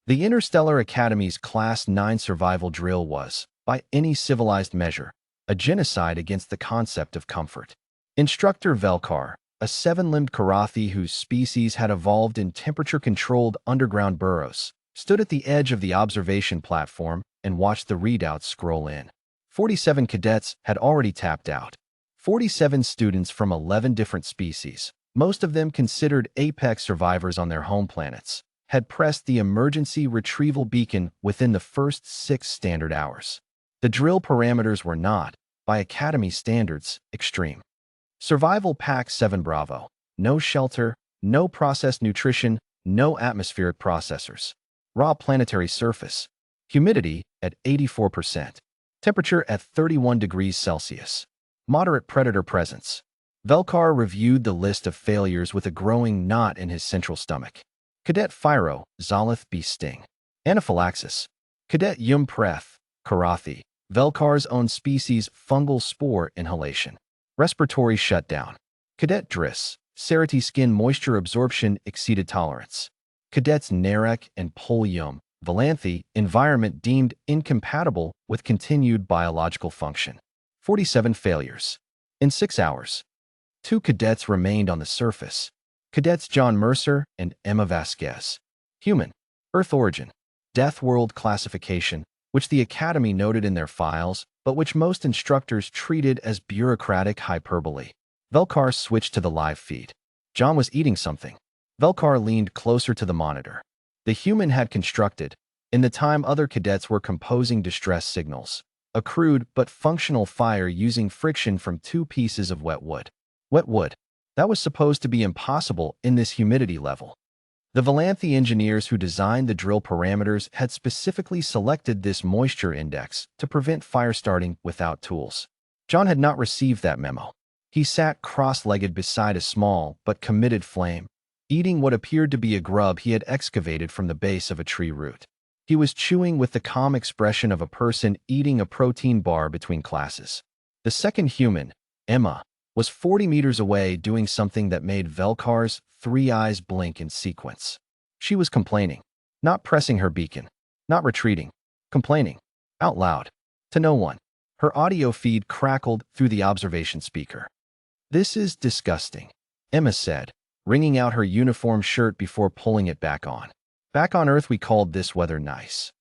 The Interstellar Academy's Class 9 survival drill was, by any civilized measure, a genocide against the concept of comfort. Instructor Velkar, a seven-limbed Karathi whose species had evolved in temperature-controlled underground burrows, stood at the edge of the observation platform and watched the readouts scroll in. 47 cadets had already tapped out. 47 students from 11 different species, most of them considered apex survivors on their home planets, had pressed the emergency retrieval beacon within the first 6 standard hours. The drill parameters were not, by Academy standards, extreme. Survival Pack 7 Bravo. No shelter, no processed nutrition, no atmospheric processors. Raw planetary surface. Humidity at 84%. Temperature at 31 degrees Celsius. Moderate predator presence. Velkar reviewed the list of failures with a growing knot in his central stomach. Cadet Phiro, Zolith B. Sting. Anaphylaxis. Cadet Yum Preth, Karathi. Velkar's own species fungal spore inhalation. Respiratory shutdown. Cadet Driss. Cerity skin moisture absorption exceeded tolerance. Cadets Narek and Polyum. Valanthi, environment deemed incompatible with continued biological function. 47 failures. In 6 hours. 2 cadets remained on the surface. Cadets John Mercer and Emma Vasquez. Human. Earth origin. Deathworld classification, which the Academy noted in their files, but which most instructors treated as bureaucratic hyperbole. Velkar switched to the live feed. John was eating something. Velkar leaned closer to the monitor. The human had constructed, in the time other cadets were composing distress signals, a crude but functional fire using friction from 2 pieces of wet wood. Wet wood. That was supposed to be impossible in this humidity level. The Valanthi engineers who designed the drill parameters had specifically selected this moisture index to prevent fire starting without tools. John had not received that memo. He sat cross-legged beside a small but committed flame, eating what appeared to be a grub he had excavated from the base of a tree root. He was chewing with the calm expression of a person eating a protein bar between classes. The second human, Emma, was 40 meters away doing something that made Velkar's 3 eyes blink in sequence. She was complaining, not pressing her beacon, not retreating, complaining, out loud, to no one. Her audio feed crackled through the observation speaker. "This is disgusting," Emma said, wringing out her uniform shirt before pulling it back on. "Back on Earth we called this weather nice.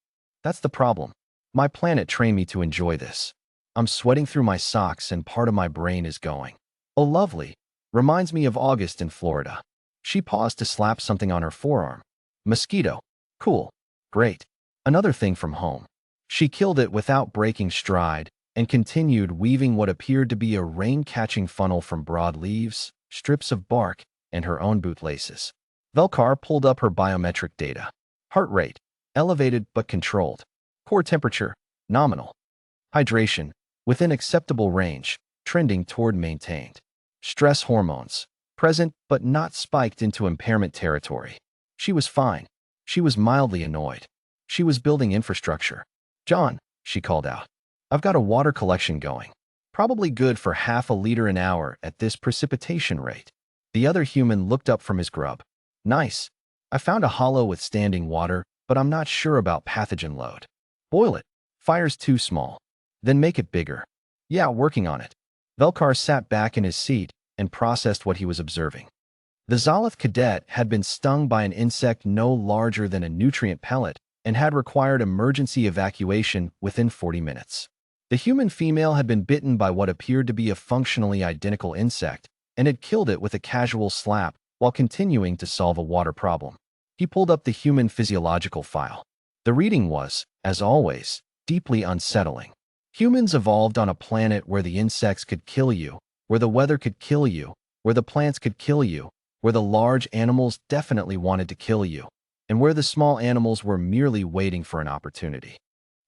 That's the problem. My planet trained me to enjoy this. I'm sweating through my socks and part of my brain is going, oh lovely, reminds me of August in Florida." She paused to slap something on her forearm. "Mosquito. Cool. Great. Another thing from home." She killed it without breaking stride and continued weaving what appeared to be a rain-catching funnel from broad leaves, strips of bark, and her own bootlaces. Velkar pulled up her biometric data. Heart rate, elevated but controlled. Core temperature, nominal. Hydration, within acceptable range, trending toward maintained. Stress hormones, present but not spiked into impairment territory. She was fine. She was mildly annoyed. She was building infrastructure. "John," she called out, "I've got a water collection going. Probably good for half a liter an hour at this precipitation rate." The other human looked up from his grub. "Nice. I found a hollow with standing water, but I'm not sure about pathogen load. Boil it. Fire's too small. Then make it bigger." "Yeah, working on it." Velkar sat back in his seat and processed what he was observing. The Zolith cadet had been stung by an insect no larger than a nutrient pellet and had required emergency evacuation within 40 minutes. The human female had been bitten by what appeared to be a functionally identical insect and had killed it with a casual slap while continuing to solve a water problem. He pulled up the human physiological file. The reading was, as always, deeply unsettling. Humans evolved on a planet where the insects could kill you, where the weather could kill you, where the plants could kill you, where the large animals definitely wanted to kill you, and where the small animals were merely waiting for an opportunity.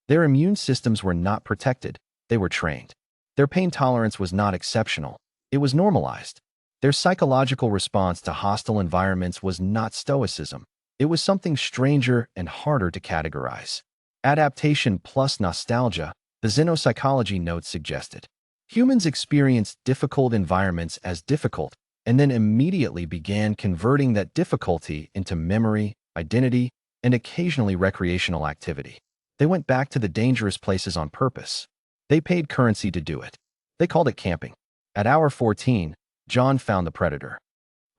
Their immune systems were not protected, they were trained. Their pain tolerance was not exceptional, it was normalized. Their psychological response to hostile environments was not stoicism, it was something stranger and harder to categorize. Adaptation plus nostalgia, the xenopsychology note suggested. Humans experienced difficult environments as difficult, and then immediately began converting that difficulty into memory, identity, and occasionally recreational activity. They went back to the dangerous places on purpose. They paid currency to do it. They called it camping. At hour 14, John found the predator.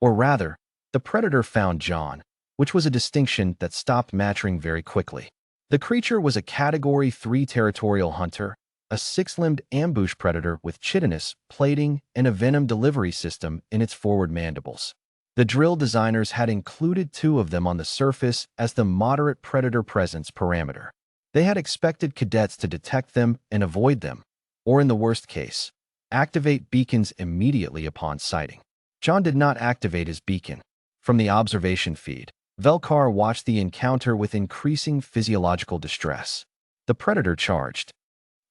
Or rather, the predator found John, which was a distinction that stopped mattering very quickly. The creature was a Category 3 territorial hunter, a six-limbed ambush predator with chitinous, plating, and a venom delivery system in its forward mandibles. The drill designers had included 2 of them on the surface as the moderate predator presence parameter. They had expected cadets to detect them and avoid them, or in the worst case, activate beacons immediately upon sighting. John did not activate his beacon. From the observation feed, Velkar watched the encounter with increasing physiological distress. The predator charged.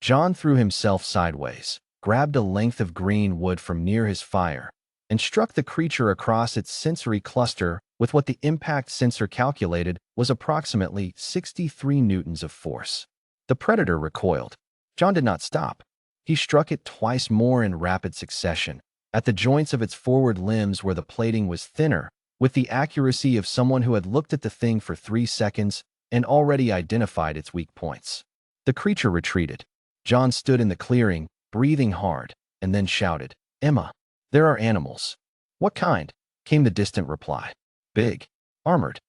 John threw himself sideways, grabbed a length of green wood from near his fire, and struck the creature across its sensory cluster with what the impact sensor calculated was approximately 63 newtons of force. The predator recoiled. John did not stop. He struck it twice more in rapid succession, at the joints of its forward limbs where the plating was thinner, with the accuracy of someone who had looked at the thing for 3 seconds and already identified its weak points. The creature retreated. John stood in the clearing, breathing hard, and then shouted, "Emma, there are animals." "What kind?" came the distant reply. "Big. Armored.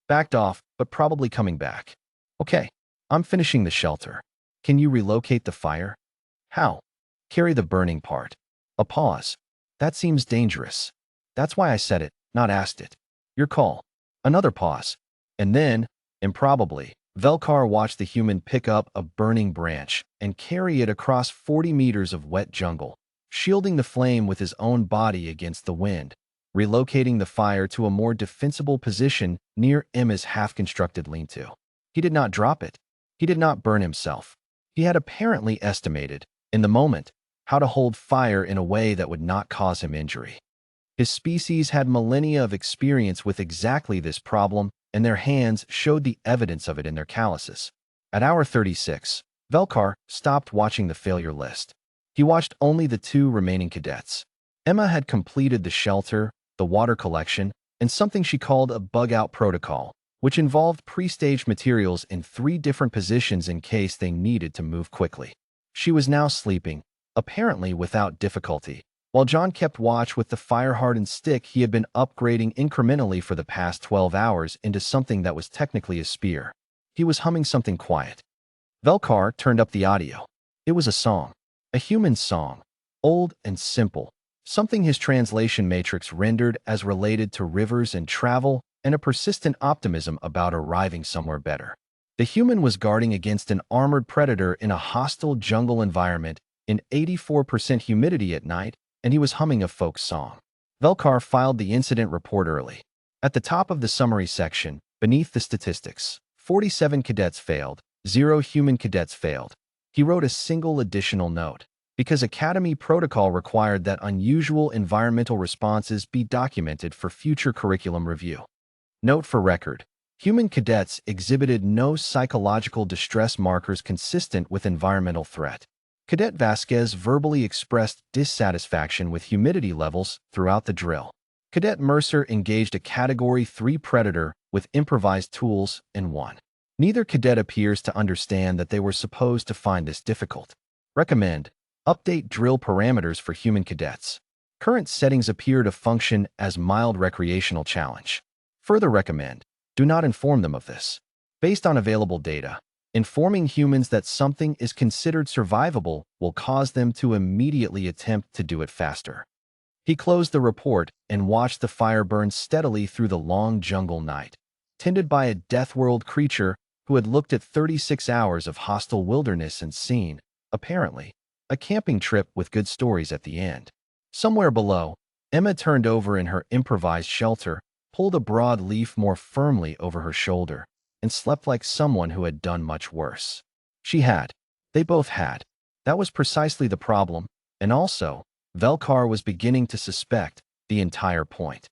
Backed off, but probably coming back." "Okay. I'm finishing the shelter. Can you relocate the fire?" "How?" "Carry the burning part." A pause. "That seems dangerous." "That's why I said it, not asked it." "Your call." Another pause. And then, improbably, Velkar watched the human pick up a burning branch and carry it across 40 meters of wet jungle, shielding the flame with his own body against the wind, relocating the fire to a more defensible position near Emma's half-constructed lean-to. He did not drop it. He did not burn himself. He had apparently estimated, in the moment, how to hold fire in a way that would not cause him injury. His species had millennia of experience with exactly this problem, and their hands showed the evidence of it in their calluses. At hour 36, Velkar stopped watching the failure list. He watched only the 2 remaining cadets. Emma had completed the shelter, the water collection, and something she called a bug-out protocol, which involved pre-staged materials in 3 different positions in case they needed to move quickly. She was now sleeping, apparently without difficulty, while John kept watch with the fire-hardened stick he had been upgrading incrementally for the past 12 hours into something that was technically a spear. He was humming something quiet. Velkar turned up the audio. It was a song. A human song. Old and simple. Something his translation matrix rendered as related to rivers and travel and a persistent optimism about arriving somewhere better. The human was guarding against an armored predator in a hostile jungle environment in 84% humidity at night, and he was humming a folk song. Velkar filed the incident report early. At the top of the summary section, beneath the statistics, 47 cadets failed, 0 human cadets failed. He wrote a single additional note, because Academy protocol required that unusual environmental responses be documented for future curriculum review. Note for record, human cadets exhibited no psychological distress markers consistent with environmental threat. Cadet Vasquez verbally expressed dissatisfaction with humidity levels throughout the drill. Cadet Mercer engaged a Category 3 predator with improvised tools and won. Neither cadet appears to understand that they were supposed to find this difficult. Recommend: update drill parameters for human cadets. Current settings appear to function as mild recreational challenge. Further recommend: do not inform them of this. Based on available data, informing humans that something is considered survivable will cause them to immediately attempt to do it faster. He closed the report and watched the fire burn steadily through the long jungle night, tended by a Deathworld creature who had looked at 36 hours of hostile wilderness and seen, apparently, a camping trip with good stories at the end. Somewhere below, Emma turned over in her improvised shelter, pulled a broad leaf more firmly over her shoulder, and slept like someone who had done much worse. She had. They both had. That was precisely the problem, and also, Velkar was beginning to suspect, the entire point.